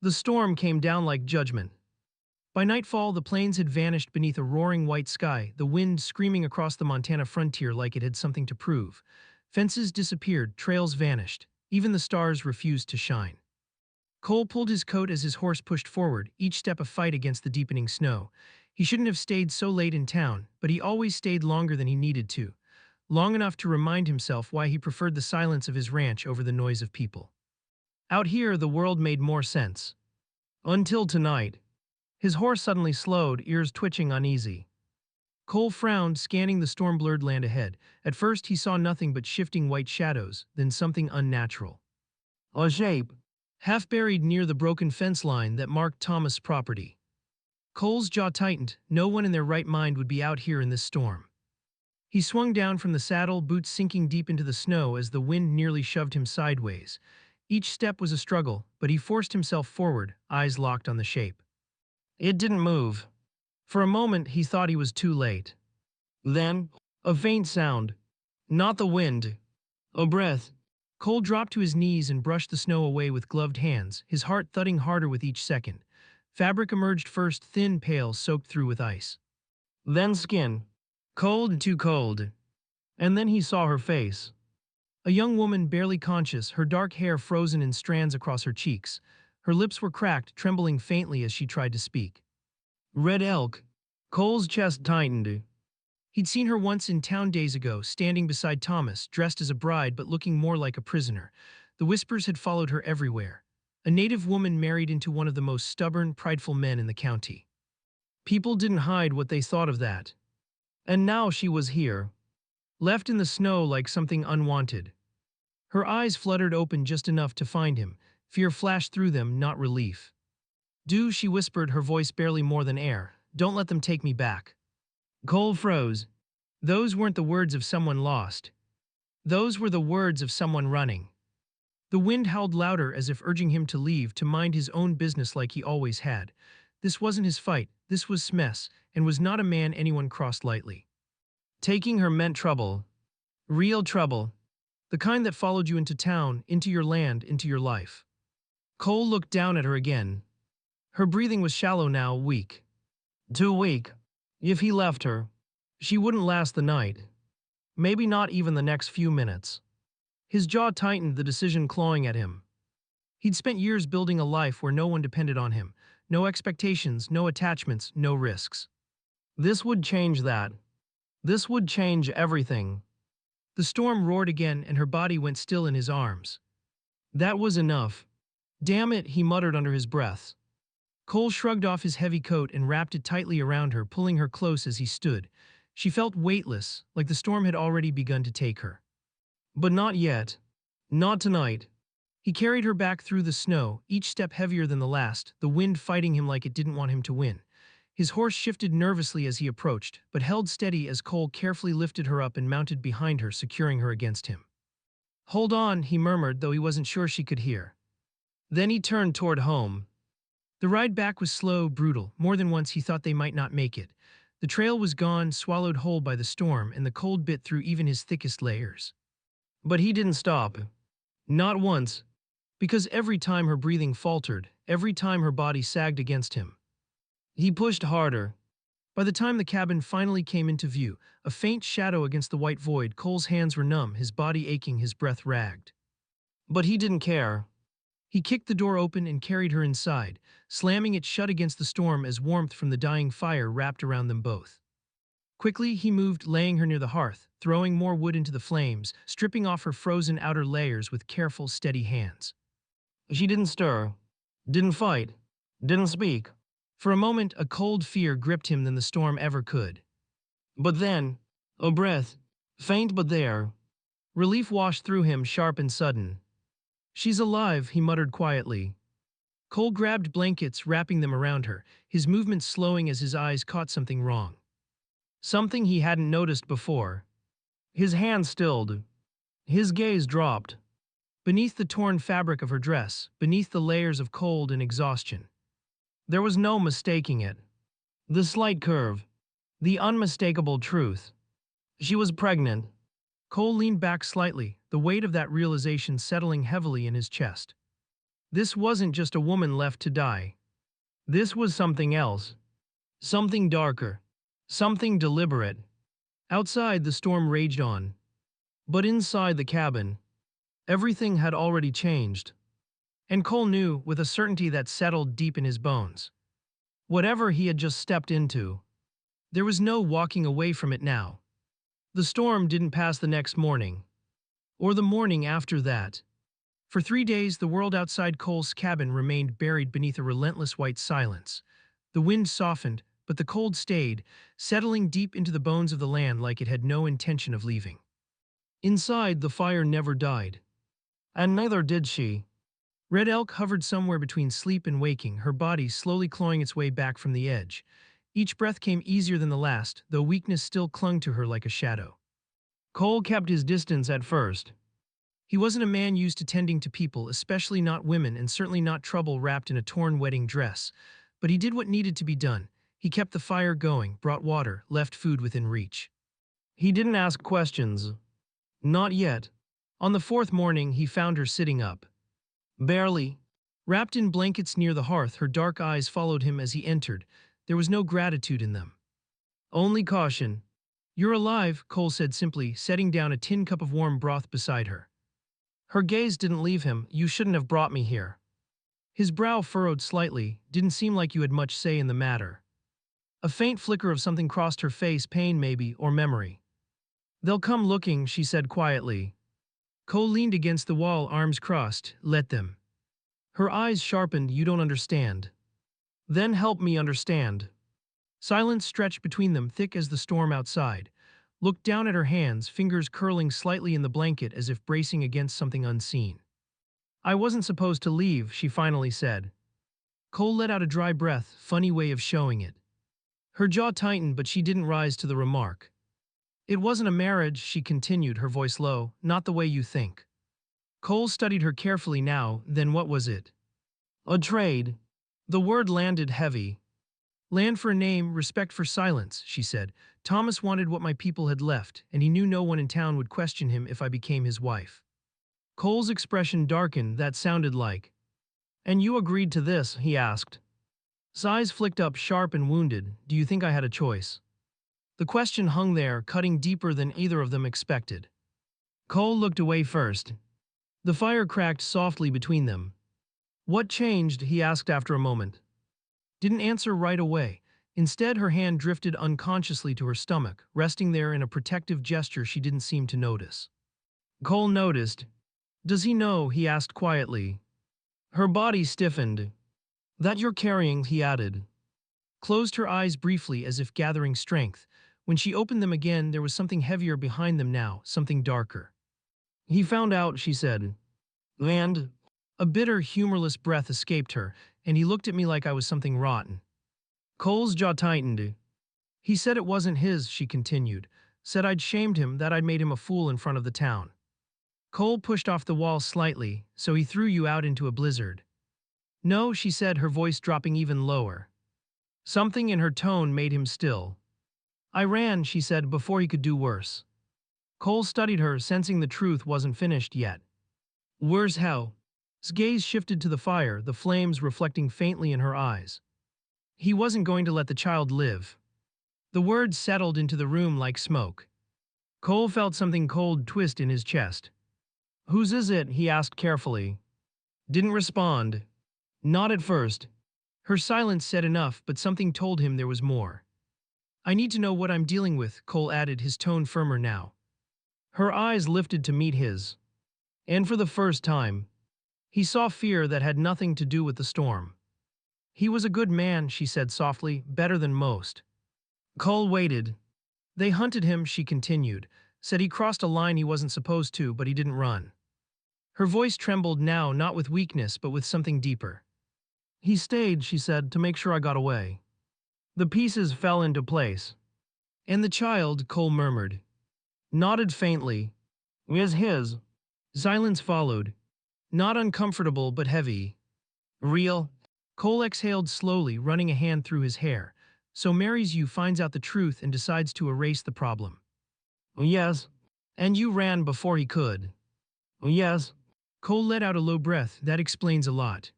The storm came down like judgment. By nightfall, the plains had vanished beneath a roaring white sky, the wind screaming across the Montana frontier like it had something to prove. Fences disappeared, trails vanished. Even the stars refused to shine. Cole pulled his coat as his horse pushed forward, each step a fight against the deepening snow. He shouldn't have stayed so late in town, but he always stayed longer than he needed to, long enough to remind himself why he preferred the silence of his ranch over the noise of people. Out here, the world made more sense. Until tonight. His horse suddenly slowed, ears twitching uneasy. Cole frowned, scanning the storm-blurred land ahead. At first, he saw nothing but shifting white shadows, then something unnatural. A shape, half buried near the broken fence line that marked Thomas' property. Cole's jaw tightened. No one in their right mind would be out here in this storm. He swung down from the saddle, boots sinking deep into the snow as the wind nearly shoved him sideways. Each step was a struggle, but he forced himself forward, eyes locked on the shape. It didn't move. For a moment, he thought he was too late. Then, a faint sound. Not the wind. A breath. Cole dropped to his knees and brushed the snow away with gloved hands, his heart thudding harder with each second. Fabric emerged first, thin, pale, soaked through with ice. Then skin. Cold, too cold. And then he saw her face. A young woman barely conscious, her dark hair frozen in strands across her cheeks. Her lips were cracked, trembling faintly as she tried to speak. Red Elk. Cole's chest tightened. He'd seen her once in town days ago, standing beside Thomas, dressed as a bride but looking more like a prisoner. The whispers had followed her everywhere. A native woman married into one of the most stubborn, prideful men in the county. People didn't hide what they thought of that. And now she was here, left in the snow like something unwanted. Her eyes fluttered open just enough to find him. Fear flashed through them, not relief. "Do," she whispered, her voice barely more than air. "Don't let them take me back." Cole froze. Those weren't the words of someone lost. Those were the words of someone running. The wind howled louder as if urging him to leave, to mind his own business like he always had. This wasn't his fight, this was Smeth's, and was not a man anyone crossed lightly. Taking her meant trouble. Real trouble. The kind that followed you into town, into your land, into your life. Cole looked down at her again. Her breathing was shallow now, weak. Too weak. If he left her, she wouldn't last the night. Maybe not even the next few minutes. His jaw tightened, the decision clawing at him. He'd spent years building a life where no one depended on him. No expectations, no attachments, no risks. This would change that. This would change everything. The storm roared again and her body went still in his arms. That was enough. Damn it, he muttered under his breath. Cole shrugged off his heavy coat and wrapped it tightly around her, pulling her close as he stood. She felt weightless, like the storm had already begun to take her. But not yet. Not tonight. He carried her back through the snow, each step heavier than the last, the wind fighting him like it didn't want him to win. His horse shifted nervously as he approached, but held steady as Cole carefully lifted her up and mounted behind her, securing her against him. "Hold on," he murmured, though he wasn't sure she could hear. Then he turned toward home. The ride back was slow, brutal. More than once he thought they might not make it. The trail was gone, swallowed whole by the storm, and the cold bit through even his thickest layers. But he didn't stop. Not once. Because every time her breathing faltered, every time her body sagged against him, he pushed harder. By the time the cabin finally came into view, a faint shadow against the white void, Cole's hands were numb, his body aching, his breath ragged. But he didn't care. He kicked the door open and carried her inside, slamming it shut against the storm as warmth from the dying fire wrapped around them both. Quickly he moved, laying her near the hearth, throwing more wood into the flames, stripping off her frozen outer layers with careful, steady hands. She didn't stir, didn't fight, didn't speak. For a moment, a cold fear gripped him than the storm ever could. But then, a breath, faint but there. Relief washed through him, sharp and sudden. "She's alive," he muttered quietly. Cole grabbed blankets, wrapping them around her, his movements slowing as his eyes caught something wrong. Something he hadn't noticed before. His hands stilled. His gaze dropped. Beneath the torn fabric of her dress, beneath the layers of cold and exhaustion. There was no mistaking it. The slight curve. The unmistakable truth. She was pregnant. Cole leaned back slightly, the weight of that realization settling heavily in his chest. This wasn't just a woman left to die. This was something else. Something darker. Something deliberate. Outside, the storm raged on. But inside the cabin, everything had already changed. And Cole knew, with a certainty that settled deep in his bones. Whatever he had just stepped into, there was no walking away from it now. The storm didn't pass the next morning, or the morning after that. For 3 days, the world outside Cole's cabin remained buried beneath a relentless white silence. The wind softened, but the cold stayed, settling deep into the bones of the land like it had no intention of leaving. Inside, the fire never died. And neither did she. Red Elk hovered somewhere between sleep and waking, her body slowly clawing its way back from the edge. Each breath came easier than the last, though weakness still clung to her like a shadow. Cole kept his distance at first. He wasn't a man used to tending to people, especially not women, and certainly not trouble wrapped in a torn wedding dress. But he did what needed to be done. He kept the fire going, brought water, left food within reach. He didn't ask questions. Not yet. On the fourth morning, he found her sitting up. Barely. Wrapped in blankets near the hearth, her dark eyes followed him as he entered. There was no gratitude in them. Only caution. "You're alive," Cole said simply, setting down a tin cup of warm broth beside her. Her gaze didn't leave him. "You shouldn't have brought me here." His brow furrowed slightly. "Didn't seem like you had much say in the matter." A faint flicker of something crossed her face, pain maybe, or memory. "They'll come looking," she said quietly. Cole leaned against the wall, arms crossed. "Let them." Her eyes sharpened. "You don't understand." "Then help me understand." Silence stretched between them, thick as the storm outside. Looked down at her hands, fingers curling slightly in the blanket as if bracing against something unseen. "I wasn't supposed to leave," she finally said. Cole let out a dry breath, funny way of showing it. Her jaw tightened, but she didn't rise to the remark. "It wasn't a marriage," she continued, her voice low, "not the way you think." Cole studied her carefully now. "Then what was it?" "A trade." The word landed heavy. "Land for a name, respect for silence," she said. "Thomas wanted what my people had left, and he knew no one in town would question him if I became his wife." Cole's expression darkened. "That sounded like—" "And you agreed to this?" he asked. His eyes flicked up, sharp and wounded. "Do you think I had a choice?" The question hung there, cutting deeper than either of them expected. Cole looked away first. The fire cracked softly between them. "What changed?" he asked after a moment. Didn't answer right away. Instead, her hand drifted unconsciously to her stomach, resting there in a protective gesture she didn't seem to notice. Cole noticed. "Does he know?" he asked quietly. Her body stiffened. "That you're carrying," he added. Closed her eyes briefly as if gathering strength. When she opened them again, there was something heavier behind them now, something darker. "He found out," she said. "And—" A bitter, humorless breath escaped her, and he looked at me like I was something rotten. Cole's jaw tightened. "He said it wasn't his," she continued. "Said I'd shamed him, that I'd made him a fool in front of the town." Cole pushed off the wall slightly. "So he threw you out into a blizzard?" "No," she said, her voice dropping even lower. Something in her tone made him still. "I ran," she said, "before he could do worse." Cole studied her, sensing the truth wasn't finished yet. "Worse how?" His gaze shifted to the fire, the flames reflecting faintly in her eyes. "He wasn't going to let the child live." The words settled into the room like smoke. Cole felt something cold twist in his chest. "Whose is it?" he asked carefully. Didn't respond. Not at first. Her silence said enough, but something told him there was more. "I need to know what I'm dealing with," Cole added, his tone firmer now. Her eyes lifted to meet his. And for the first time, he saw fear that had nothing to do with the storm. "He was a good man," she said softly, "better than most." Cole waited. "They hunted him," she continued. "Said he crossed a line he wasn't supposed to, but he didn't run." Her voice trembled now, not with weakness, but with something deeper. "He stayed," she said, "to make sure I got away." The pieces fell into place. "And the child," Cole murmured. Nodded faintly. "Is his." Silence followed. Not uncomfortable, but heavy. "Real?" Cole exhaled slowly, running a hand through his hair. "So marries you, finds out the truth, and decides to erase the problem." "Yes." "And you ran before he could." "Yes." Cole let out a low breath. That explains a lot.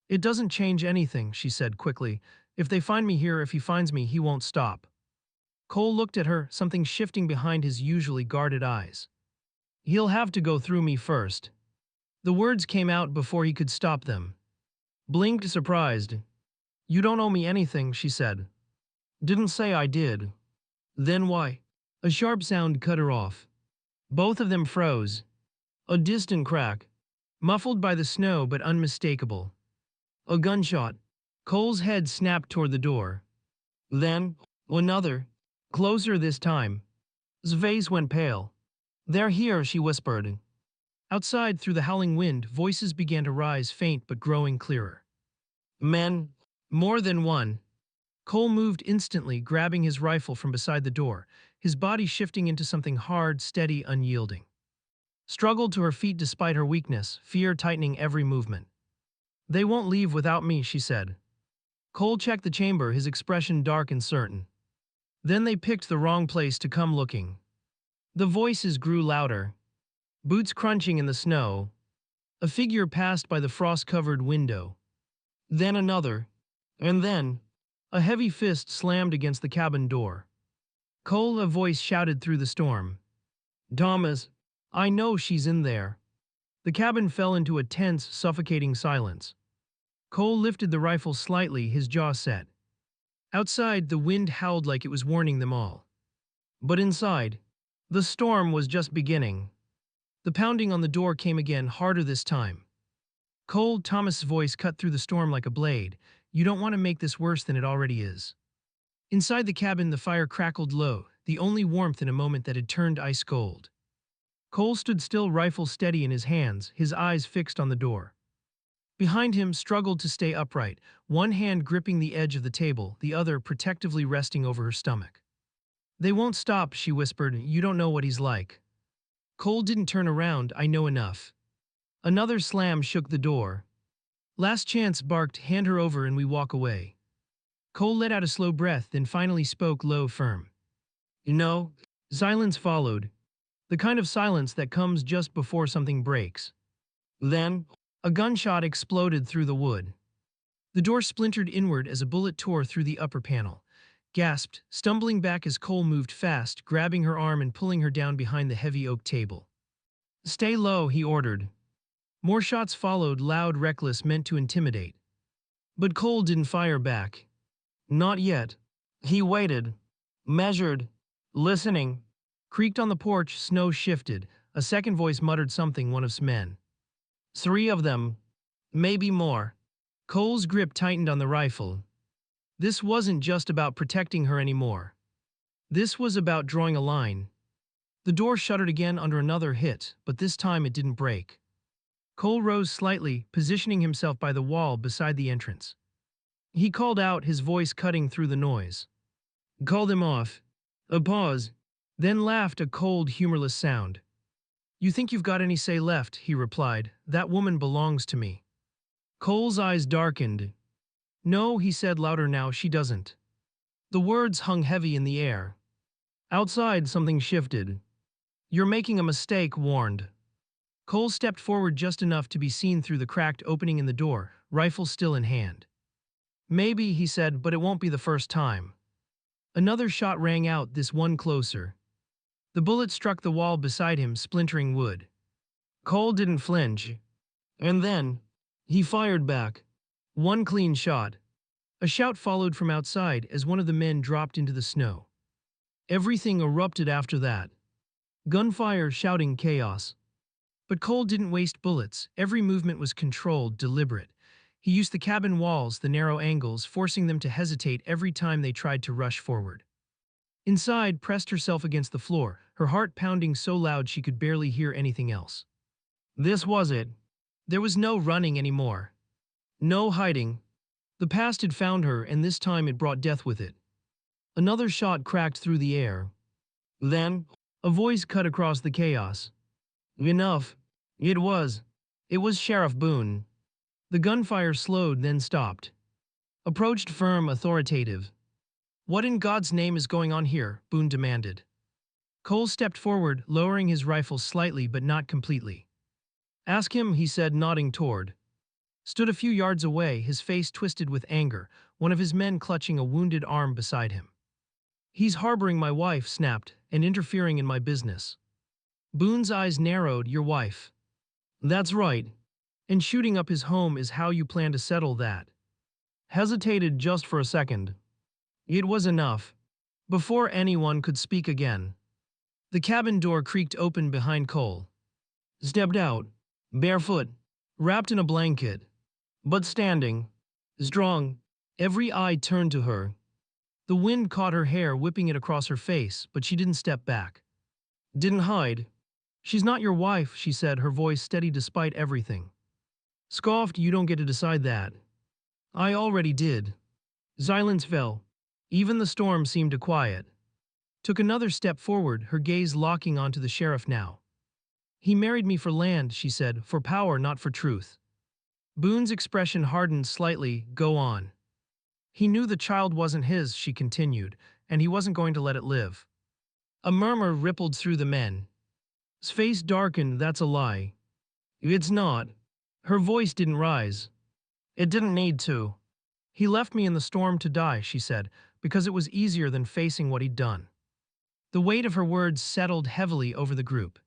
It doesn't change anything, she said quickly. If they find me here, if he finds me, he won't stop. Cole looked at her, something shifting behind his usually guarded eyes. He'll have to go through me first. The words came out before he could stop them. Blinked, surprised. You don't owe me anything, she said. Didn't say I did. Then why? A sharp sound cut her off. Both of them froze. A distant crack, muffled by the snow but unmistakable. A gunshot. Cole's head snapped toward the door. Then, another. Closer this time. His face went pale. They're here, she whispered. Outside, through the howling wind, voices began to rise, faint but growing clearer. Men. More than one. Cole moved instantly, grabbing his rifle from beside the door, his body shifting into something hard, steady, unyielding. Struggled to her feet despite her weakness, fear tightening every movement. They won't leave without me, she said. Cole checked the chamber, his expression dark and certain. Then they picked the wrong place to come looking. The voices grew louder. Boots crunching in the snow. A figure passed by the frost-covered window. Then another. And then, a heavy fist slammed against the cabin door. Cole, a voice shouted through the storm. Thomas, I know she's in there. The cabin fell into a tense, suffocating silence. Cole lifted the rifle slightly, his jaw set. Outside, the wind howled like it was warning them all. But inside, the storm was just beginning. The pounding on the door came again, harder this time. Cold, Thomas's voice cut through the storm like a blade. You don't want to make this worse than it already is. Inside the cabin, the fire crackled low, the only warmth in a moment that had turned ice cold. Cole stood still, rifle steady in his hands, his eyes fixed on the door. Behind him, struggled to stay upright, one hand gripping the edge of the table, the other protectively resting over her stomach. They won't stop, she whispered. You don't know what he's like. Cole didn't turn around. I know enough. Another slam shook the door. Last chance, barked. Hand her over and we walk away. Cole let out a slow breath, then finally spoke low, firm. You know, silence followed. The kind of silence that comes just before something breaks. Then, a gunshot exploded through the wood. The door splintered inward as a bullet tore through the upper panel. Gasped, stumbling back as Cole moved fast, grabbing her arm and pulling her down behind the heavy oak table. Stay low, he ordered. More shots followed, loud, reckless, meant to intimidate. But Cole didn't fire back. Not yet. He waited. Measured. Listening. Creaked on the porch, snow shifted. A second voice muttered something, one of his men. 3 of them. Maybe more. Cole's grip tightened on the rifle. This wasn't just about protecting her anymore. This was about drawing a line. The door shuddered again under another hit, but this time it didn't break. Cole rose slightly, positioning himself by the wall beside the entrance. He called out, his voice cutting through the noise. Call them off. A pause, then laughed, a cold, humorless sound. You think you've got any say left, he replied. That woman belongs to me. Cole's eyes darkened. No, he said louder now, she doesn't. The words hung heavy in the air. Outside, something shifted. You're making a mistake, warned. Cole stepped forward just enough to be seen through the cracked opening in the door, rifle still in hand. Maybe, he said, but it won't be the first time. Another shot rang out, this one closer. The bullet struck the wall beside him, splintering wood. Cole didn't flinch. And then, he fired back. One clean shot. A shout followed from outside as one of the men dropped into the snow. Everything erupted after that. Gunfire, shouting, chaos. But Cole didn't waste bullets. Every movement was controlled, deliberate. He used the cabin walls, the narrow angles, forcing them to hesitate every time they tried to rush forward. Inside, pressed herself against the floor, her heart pounding so loud she could barely hear anything else. This was it. There was no running anymore. No hiding. The past had found her, and this time it brought death with it. Another shot cracked through the air. Then, a voice cut across the chaos. Enough. It was. It was Sheriff Boone. The gunfire slowed, then stopped. Approached firm, authoritative. What in God's name is going on here? Boone demanded. Cole stepped forward, lowering his rifle slightly but not completely. Ask him, he said, nodding toward. Stood a few yards away, his face twisted with anger, one of his men clutching a wounded arm beside him. He's harboring my wife, snapped, and interfering in my business. Boone's eyes narrowed. Your wife. That's right. And shooting up his home is how you plan to settle that. Hesitated just for a second. It was enough. Before anyone could speak again, the cabin door creaked open behind Cole. Stepped out, barefoot, wrapped in a blanket, but standing, strong. Every eye turned to her. The wind caught her hair, whipping it across her face, but she didn't step back. Didn't hide. She's not your wife, she said, her voice steady despite everything. Scoffed, you don't get to decide that. I already did. Silence fell. Even the storm seemed to quiet. Took another step forward, her gaze locking onto the sheriff now. He married me for land, she said, for power, not for truth. Boone's expression hardened slightly. Go on. He knew the child wasn't his, she continued, and he wasn't going to let it live. A murmur rippled through the men. His face darkened. That's a lie. It's not. Her voice didn't rise. It didn't need to. He left me in the storm to die, she said, because it was easier than facing what he'd done. The weight of her words settled heavily over the group.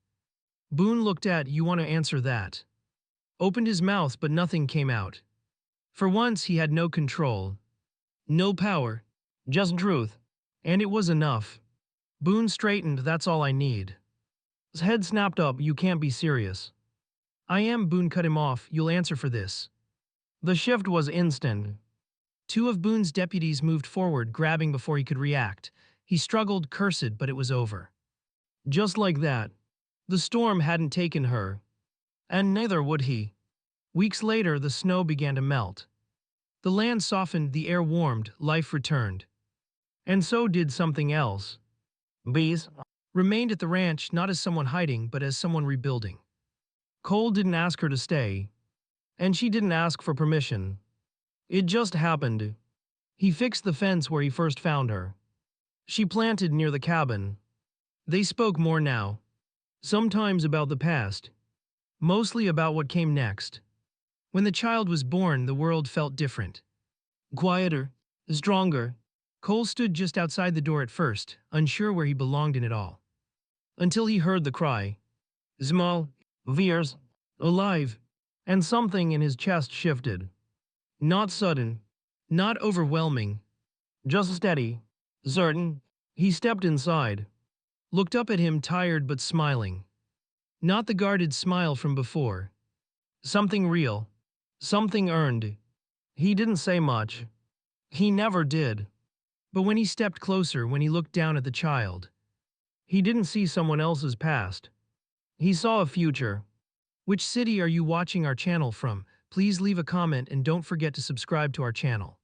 Boone looked at, you want to answer that? Opened his mouth, but nothing came out. For once, he had no control. No power. Just truth. And it was enough. Boone straightened, that's all I need. His head snapped up, you can't be serious. I am, Boone cut him off, you'll answer for this. The shift was instant. Two of Boone's deputies moved forward, grabbing before he could react. He struggled, cursed, but it was over. Just like that. The storm hadn't taken her. And neither would he. Weeks later, the snow began to melt. The land softened, the air warmed, life returned. And so did something else. Bees remained at the ranch, not as someone hiding, but as someone rebuilding. Cole didn't ask her to stay. And she didn't ask for permission. It just happened. He fixed the fence where he first found her. She planted near the cabin. They spoke more now. Sometimes about the past. Mostly about what came next. When the child was born, the world felt different. Quieter. Stronger. Cole stood just outside the door at first, unsure where he belonged in it all. Until he heard the cry. Small. Fierce. Alive. And something in his chest shifted. Not sudden. Not overwhelming. Just steady. Certain. He stepped inside. Looked up at him, tired but smiling. Not the guarded smile from before. Something real. Something earned. He didn't say much. He never did. But when he stepped closer, when he looked down at the child, he didn't see someone else's past. He saw a future. Which city are you watching our channel from? Please leave a comment and don't forget to subscribe to our channel.